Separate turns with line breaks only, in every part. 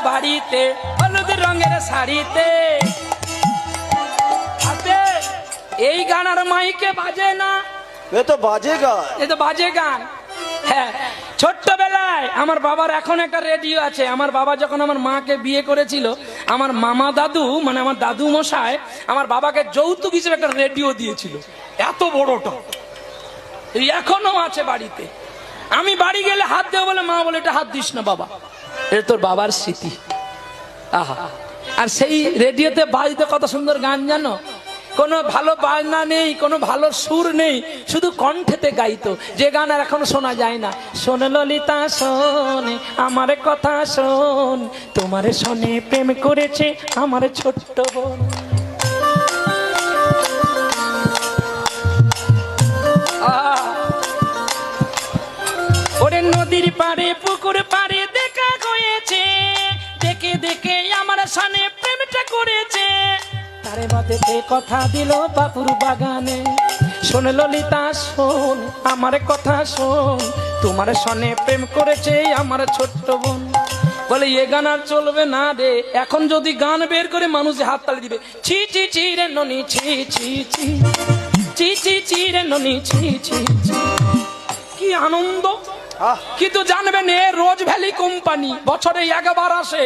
বাড়িতে হলুদ রঙের শাড়িতে। এই গান আর মাইকে বাজে না,
এ তো বাজে গান।
এ তো বাজে গান। হ্যাঁ, ছোট্টবেলায় আমার বাবার এখন একটা রেডিও আছে। আমার বাবা যখন আমার মাকে বিয়ে করেছিল, আমার মামা দাদু মানে আমার দাদু মশাই আমার বাবাকে যৌতুক হিসেবে একটা রেডিও দিয়েছিল, এত বড়টা, এখনো আছে বাড়িতে। আমি বাড়ি গেলে হাত দেবো বলে মা বলে এটা হাত দিস না বাবা, এটা তোর বাবার স্মৃতি। আহা, আর সেই রেডিওতে বাজতে কত সুন্দর গান জানো, কোনো ভালো বাজনা নেই, কোনো ভালো সুর নেই, শুধু কণ্ঠেতে গাইতো, যে গান আর এখনো শোনা যায় না। শোন ললিতা শোন আমার কথা শোন, তোমারে শোনে প্রেম করেছে আমার ছোট্ট বোন। ওরে নদীর পাড়ে পুকুর পাড়ে দেখা হয়েছে, দেখে দেখে আমার সামনে প্রেমটা করেছে, তারে বাদে কথা দিল বাপুর বাগানে। শোন ললিতা শোন আমার কথা শোন, তোমার সনে প্রেম করেছে আমার ছোট্ট বোন। বলে এ গান আর চলবে না রে, এখন যদি গান বের করে মানুষ হাত তালি দিবে। ছি ছি ছি রে ননি ছি ছি ছি, ছি ছি ছি রে ননি ছি ছি ছি। কি আনন্দ! কিন্তু জানবেন এ রোজ ভ্যালি কোম্পানি বছরে একবার আসে,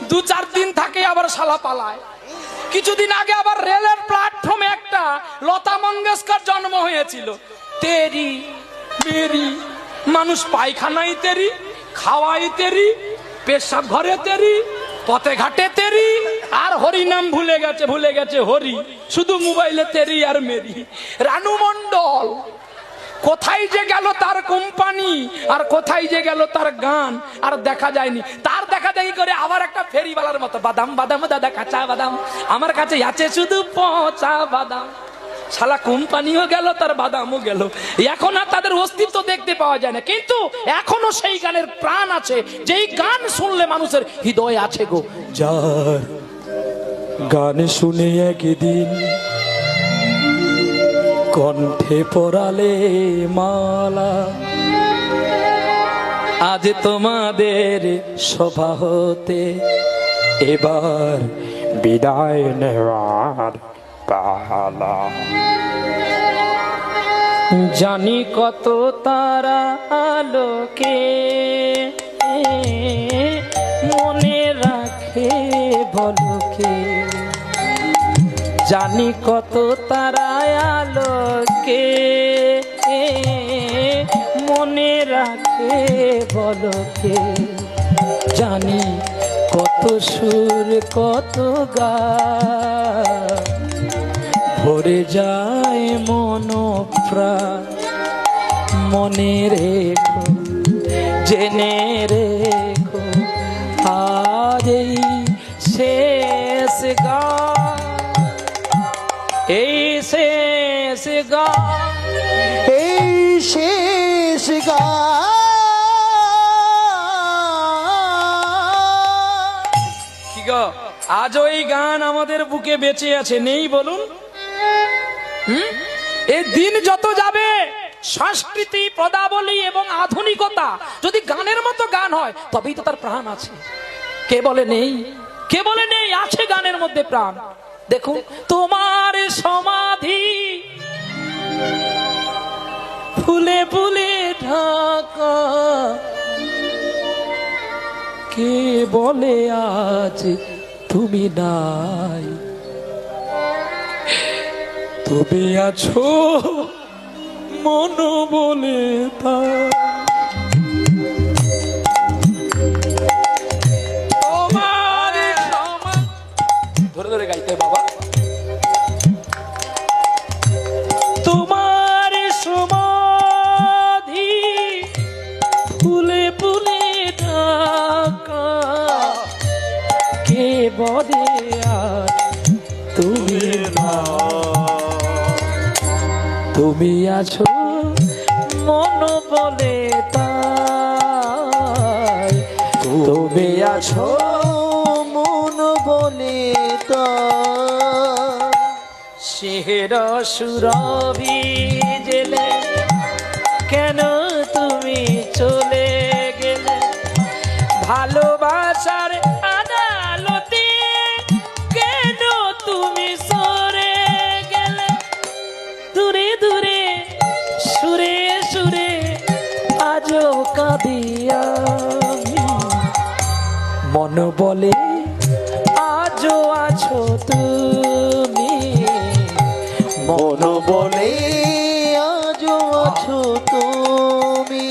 2-4 দিন থাকে আবার শালা পালায়। কিছুদিন আগে আবার রেলের প্ল্যাটফর্মে একটা লতা মঙ্গেশকর জন্ম হয়েছিল। তেরি মেরি, মানুষ পায়খানায় তেরি, খাওয়াই তেরি, পেশাব ঘরে তেরি, পথে ঘাটে তেরি, আর হরি নাম ভুলে গেছে হরি, শুধু মোবাইলে তেরি আর মেরি। রানু মণ্ডল কোথায় যে গেল তার কোম্পানি, আর কোথায় যে গেল তার গান, আর দেখা যায়নি। তার দেখা দেখি করে আবার একটা ফেরিওয়ালার মতো বাদাম বাদাম দাদা কাঁচা বাদাম, আমার কাছে আছে শুধু পচা বাদাম। শালা কোম্পানিও গেল, তার বাদামও গেল। এখন আর তাদের অস্তিত্ব দেখতে পাওয়া যায় না, কিন্তু এখনো সেই গানের প্রাণ আছে, যেই গান শুনলে মানুষের হৃদয় আছে গো। যার গান শুনে একদিন কণ্ঠে পরালে মালা, আজ তোমাদের সভা হতে এবার বিদায় নেওয়ার পালা। জানি কত তারা আলোকে মনে রাখে বলকে, জানি কত তারায় আলোকে মনে রাখে বলকে, জানি কত সুর কত গান ভরে যায় মন প্রাণ। মনে রেখো জেনে রেখো আজ এই শেষ গান, এই শেষ গান,
এই শেষ গান।
কি গো, আজও এই গান আমাদের বুকে বেঁচে আছে, নেই বলুন? এই দিন যত যাবে সংস্কৃতি পদাবলী এবং আধুনিকতা যদি গানের মতো গান হয়, তবেই তো তার প্রাণ আছে। কে বলে নেই? কে বলে নেই? আছে গানের মধ্যে প্রাণ। দেখুন, তোমার সমাধি ফুলে ফুলে ঢাকা, কে বলে আজ তুমি নাই, তবে আছো মন বলে তা। ধরে ধরে গাইতে বাবা। তোমার সমাধি ফুলে ফুলে ঢাকা, কে বলে আর তুমি না, তুমি আছো মন বলে তাই, তুমি আছো
মন বলে তাই।
শেহর সুরভি জেলে কেন তুমি চলে গেলে, ভালোবাসার মন বলে আজও আছো তুমি,
মন বলে আজও আছো তুমি,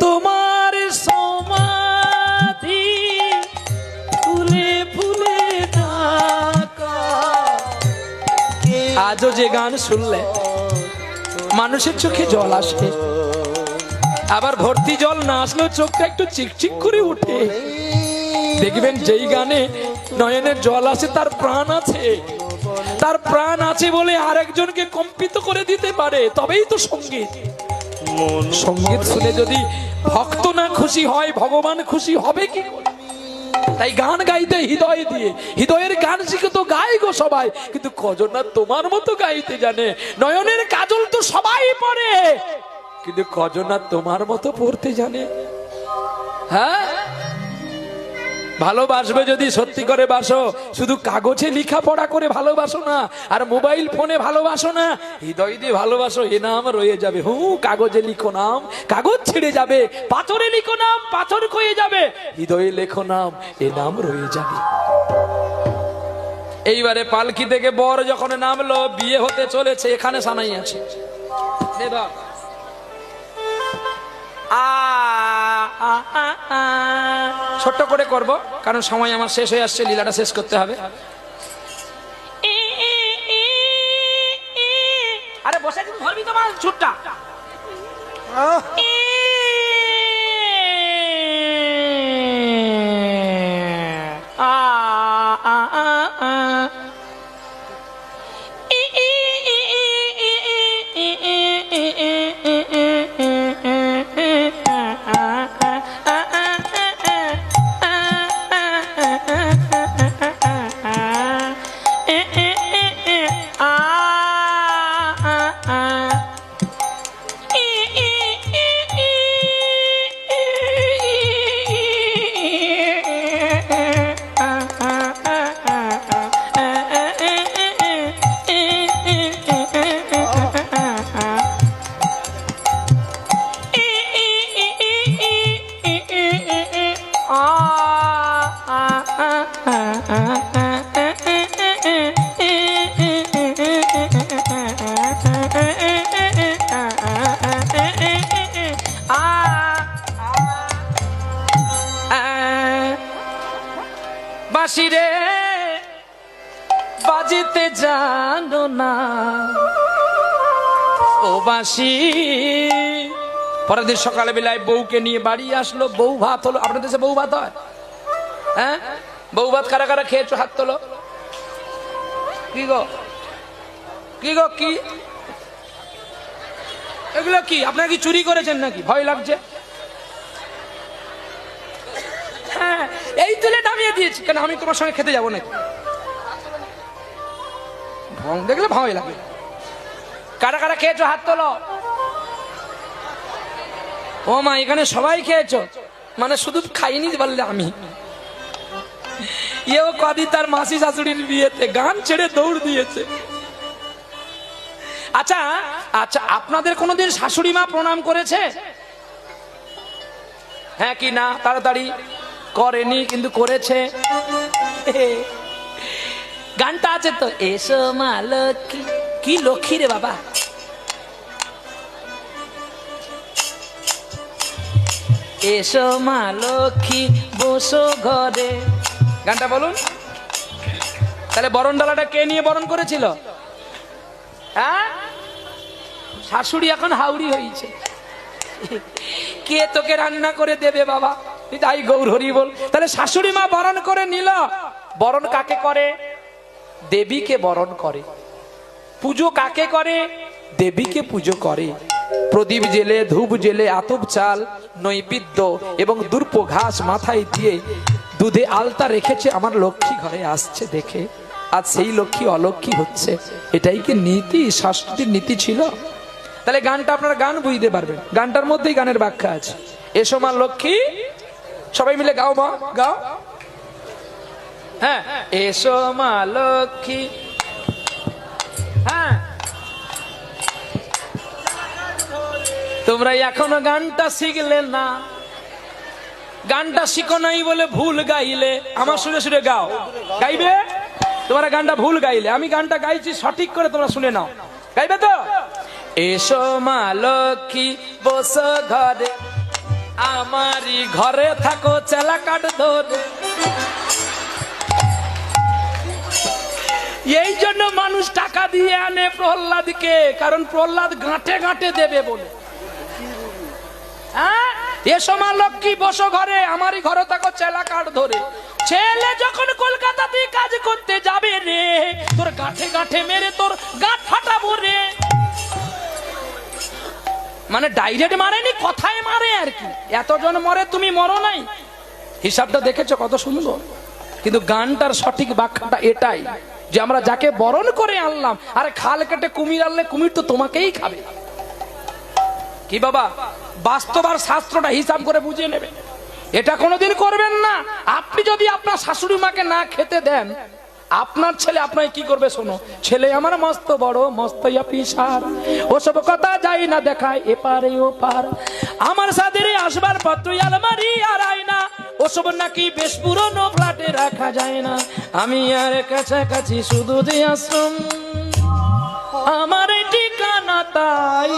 তোমার সমাধি ফুলে ফুলে ঢাকা। আজও যে গান শুনলে মানুষের চোখে জল আসে, আবার ভর্তি জল না আসলেও চোখটা একটু চিকচিক করে উঠে। দেখবেন যেই গানে নয়নের জল আসে তার প্রাণ আছে, তার প্রাণ আছে বলে আরেকজনকে কম্পিত করে দিতে পারে, তবেই তো সঙ্গীত। সঙ্গীত শুনে যদি ভক্ত না খুশি হয়, ভগবান খুশি হবে কি করে? তাই গান গাইতে হৃদয় দিয়ে, হৃদয়ের গান শিখে তো গাই গো সবাই, কিন্তু কজন না তোমার মতো গাইতে জানে। নয়নের কাজল তো সবাই পড়ে, কিন্তু কজন না তোমার মতো পড়তে জানে। হ্যাঁ, ভালোবাসবে যদি সত্যি করে বাসো, শুধু কাগজে লেখাপড়া করে ভালোবাসো না, আর মোবাইল ফোনে ভালোবাসো না, হৃদয় দিয়ে ভালোবাসো। এ নাম রয়ে যাবে। কাগজে লিখো নাম, কাগজ ছিঁড়ে যাবে। পাথরে লিখো নাম, পাথর ক্ষয়ে যাবে। হৃদয়ে লেখো নাম, এ নাম রয়ে যাবে। এইবারে পালকি থেকে বর যখন নামলো, বিয়ে হতে চলেছে, এখানে সানাই আছে। ছোট্ট করে করব, কারণ সময় আমার শেষ হয়ে আসছে, লীলাটা শেষ করতে হবে। আরে বসে কিন্তু ধরবি তোমার ছুটটা। বাঁশিরে বাজিতে জানো না ও বাঁশি। পরের দিন সকালে বেলায় বউকে নিয়ে বাড়ি আসলো, বউ ভাত হলো। আপনাদের দেশে বউ ভাত হয়? হ্যাঁ, বউ ভাত কারা কারা খেয়েছো হাত তোলো। কি গো, কি গো, কি এগুলো? কি আপনারা কি চুরি করেছেন নাকি? ভয় লাগছে? হ্যাঁ, এই তুলে নামিয়ে দিয়েছি। কেন, আমি তোমার সঙ্গে খেতে যাবো নাকি? ভং দেখলে ভয় লাগে। কারা কারা খেয়েছো হাত তোলো। ও মা, এখানে সবাই খেয়েছো? মানে শুধু খাইনি বললে আমি। এও কদি তার মাসি শাশুড়ির বিয়েতে গান ছেড়ে দৌড় দিয়েছে। আচ্ছা আচ্ছা, আপনাদের কোনোদিন শাশুড়ি মা প্রণাম করেছে? হ্যাঁ কি না? তাড়াতাড়ি। করেনি, কিন্তু করেছে। গানটা আছে তো, এসো মা লক্ষ্মী। কি লক্ষ্মী রে বাবা? এসো মা লক্ষ্মী বসো ঘরে। গানটা বলুন। তাহলে বরণ ডালাটা কে নিয়ে বরণ করেছিল? হ্যাঁ, শাশুড়ি এখন হাউড়ি হয়েছে। কে তোকে রান্না করে দেবে বাবা? তাই গৌর হরি বল। তাহলে শাশুড়ি মা বরণ করে নিল। বরণ কাকে করে? দেবীকে বরণ করে। পুজো কাকে করে? দেবীকে পুজো করে। প্রদীপ জেলে, ধূপ জেলে, আতপ চাল, নৈবেদ্য এবং দুর্প ঘাস মাথায় দিয়ে দুধে আলতা রেখেছে আমার লক্ষ্মী ঘরে আসছে দেখে। আজ সেই লক্ষ্মী অলক্ষ্মী হচ্ছে। এটাই কি নীতি, সংস্কৃতির নীতি ছিল? তাহলে গানটা আপনারা গান বুঝতে পারবেন। গানটার মধ্যেই গানের ব্যাখ্যা আছে। এসো মা লক্ষ্মী, সবাই মিলে গাও মা, গাও। হ্যাঁ, এসো মা লক্ষ্মী। হ্যাঁ, তোমরা এখনো গানটা শিখলে না। গানটা শিখো নাই বলে ভুল গাইলে, আমার সুরে সুরে গাও, গাইবে? তোমরা গানটা ভুল গাইলে, আমি গানটা গাইছি সঠিক করে, তোমরা শুনে নাও, গাইবে তো? এসো মা লক্ষ্মী বসো ঘরে, আমারই ঘরে থাকো চেলা কাঠ ধরে। এই জন্য মানুষ টাকা দিয়ে আনে প্রহ্লাদকে, কারণ প্রহ্লাদ গাঁটে গাঁটে দেবে বলে। হ্যাঁ, এসো মা লক্ষ্মী বসো ঘরে, আমারই ঘরে থাকো চেলা কাঠ ধরে। ছেলে যখন কলকাতাতে কাজ করতে যাবে রে, তোর গাঁঠে গাঁঠে মেরে তোর গাঁট ফাটাবো রে। মানে ডাইরেক্ট মারেনি, কথায় মারে আর কি। এতজন মরে, তুমি মরো নাই, হিসাবটা দেখেছো কত সুন্দর। কিন্তু গানটার সঠিক ব্যাখ্যাটা এটাই যে আমরা যাকে বরণ করে আনলাম, আরে খাল কেটে কুমির আনলে কুমির তো তোমাকেই খাবে। কি বাবা, বাস্তব আর শাস্ত্রটা হিসাব করে বুঝিয়ে নেবে, এটা কোনোদিন করবেন না। আপনি যদি আপনার শাশুড়ি মাকে না খেতে দেন, আপনার ছেলে আপনাকে কি করবে শোনো। ছেলে আমার মস্ত বড় মস্ত অফিসার, ওসব কথা যাই না দেখায় এপারে ওপার, আমার সাথে আসবার পত্র আলমারি আর আয়না, ওসব নাকি বেশ পুরনো ফ্ল্যাটে রাখা যায় না। আমি আর কাছাকাছি শুধু যে আশ্রম, আমার এই ঠিকানা তাই।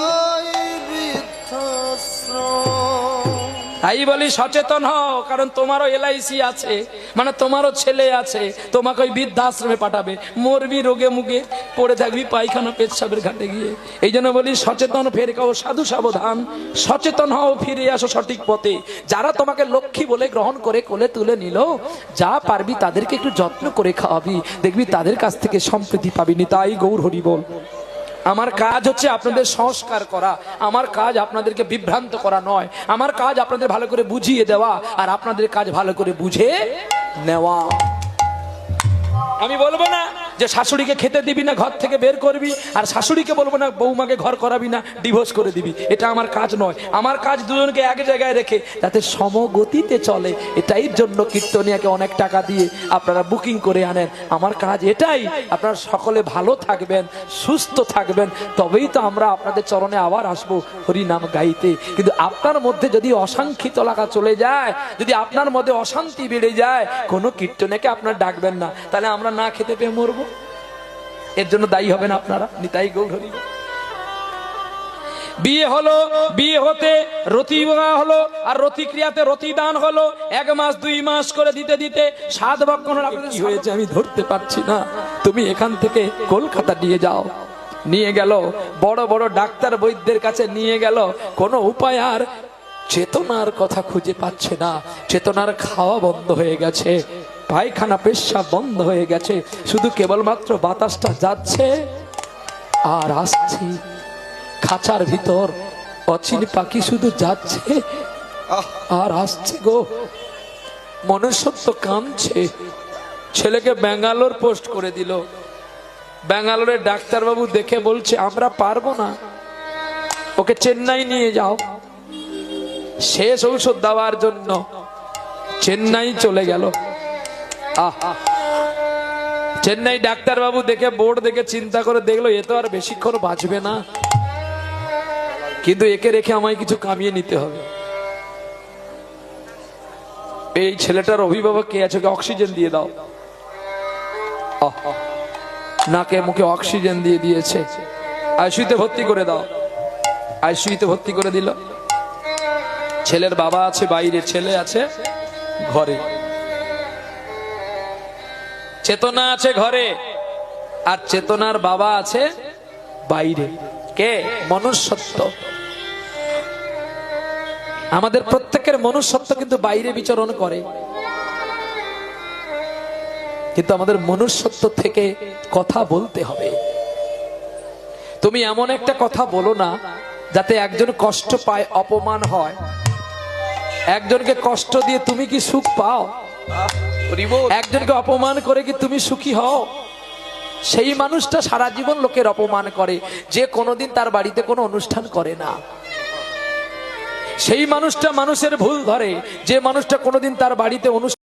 তাই বলি সচেতন হও, কারণ তোমারও LIC আছে, মানে তোমারও ছেলে আছে, তোমাকে ওই বৃদ্ধাশ্রমে পাঠাবে, মরবি রোগে মুগে পড়ে থাকবি পায়খানা পেচ্ছাবের ঘাটে গিয়ে। এই জন্য বলি সচেতন ফের কাও সাধু সাবধান, সচেতন হও, ফিরে আসো সঠিক পথে। যারা তোমাকে লক্ষ্মী বলে গ্রহণ করে কোলে তুলে নিল, যা পারবি তাদেরকে একটু যত্ন করে খাওয়াবি, দেখবি তাদের কাছ থেকে সম্প্রীতি পাবি। তাই গৌর হরি বল। আমার কাজ হচ্ছে আপনাদের সংস্কার করা, আমার কাজ আপনাদেরকে বিভ্রান্ত করা নয়, আমার কাজ আপনাদের ভালো করে বুঝিয়ে দেওয়া, আর আপনাদের কাজ ভালো করে বুঝে নেওয়া। আমি বলবো না যে শাশুড়িকে খেতে দিবি না, ঘর থেকে বের করবি, আর শাশুড়িকে বলবো না বৌমাকে ঘর করাবি না, ডিভোর্স করে দিবি। এটা আমার কাজ নয়। আমার কাজ দুজনকে এক জায়গায় রেখে যাতে সমগতিতে চলে, এটাই জন্য কীর্তনিয়াকে অনেক টাকা দিয়ে আপনারা বুকিং করে আনেন। আমার কাজ এটাই, আপনারা সকলে ভালো থাকবেন, সুস্থ থাকবেন, তবেই তো আমরা আপনাদের চরণে আবার আসবো হরি নাম গাইতে। কিন্তু আপনার মধ্যে যদি অসাংখিত লাগা চলে যায়, যদি আপনার মধ্যে অশান্তি বেড়ে যায়, কোনো কীর্তনেকে আপনার ডাকবেন না, তাহলে আমরা না খেতে পেয়ে মরবো। এর জন্য দায়ী হবেন আপনারা। নিতাই গৌর হরি। বিয়ে হলো, বিয়ে হতে রতি হলো, আর রতিক্রিয়াতে রতিদান হলো। 1 মাস 2 মাস করে দিতে দিতে 7 বক্ষণ কি হয়েছে আমি ধরতে পারছি না, তুমি এখান থেকে কলকাতা নিয়ে যাও। নিয়ে গেল, বড় বড় ডাক্তার বৈদ্যের কাছে নিয়ে গেল, কোনো উপায় আর চেতনার কথা খুঁজে পাচ্ছে না। চেতনার খাওয়া বন্ধ হয়ে গেছে, পায়খানা পেশাব বন্ধ হয়ে গেছে, শুধু কেবলমাত্র বাতাসটা যাচ্ছে আর আসছে। খাঁচার ভিতর অচিন পাখি শুধু যাচ্ছে আর আসছে গো। মনুষ্যত্ব কাঁদছে। ছেলেকে ব্যাঙ্গালোর পোস্ট করে দিল। ব্যাঙ্গালোরের ডাক্তারবাবু দেখে বলছে আমরা পারবো না, ওকে চেন্নাই নিয়ে যাও। শেষ ঔষধ দেওয়ার জন্য চেন্নাই চলে গেল। চেন্নাই ডাক্তারবাবু দেখে, বোর্ড দেখে চিন্তা করে দেখলো এ তো আর বেশিক্ষণ বাঁচবে না, কিন্তু একে রেখে আমায় কিছু কামিয়ে নিতে হবে। এই ছেলেটার অভিভাবক কে আছে, ওকে অক্সিজেন দিয়ে দাও। নাকে মুখে অক্সিজেন দিয়ে দিয়েছে। আইসিইউতে ভর্তি করে দাও। আইসিইউতে ভর্তি করে দিল। ছেলের বাবা আছে বাইরে, ছেলে আছে ঘরে। চেতনা আছে ঘরে, আর চেতনার বাবা আছে বাইরে। কে? মনুষ্যত্ব। আমাদের প্রত্যেকের মনুষ্যত্ব কিন্তু বাইরে বিচরণ করে, কিন্তু আমাদের মনুষ্যত্ব থেকে কথা বলতে হবে। তুমি এমন একটা কথা বলো না যাতে একজন কষ্ট পায়, অপমান হয়। একজনকে কষ্ট দিয়ে তুমি কি সুখ পাও? একজনকে অপমান করে কি তুমি সুখী হও? সেই মানুষটা সারা জীবন লোকের অপমান করে, যে কোনোদিন তার বাড়িতে কোনো অনুষ্ঠান করে না। সেই মানুষটা মানুষের ভুল ধরে, যে মানুষটা কোনোদিন তার বাড়িতে অনুষ্ঠান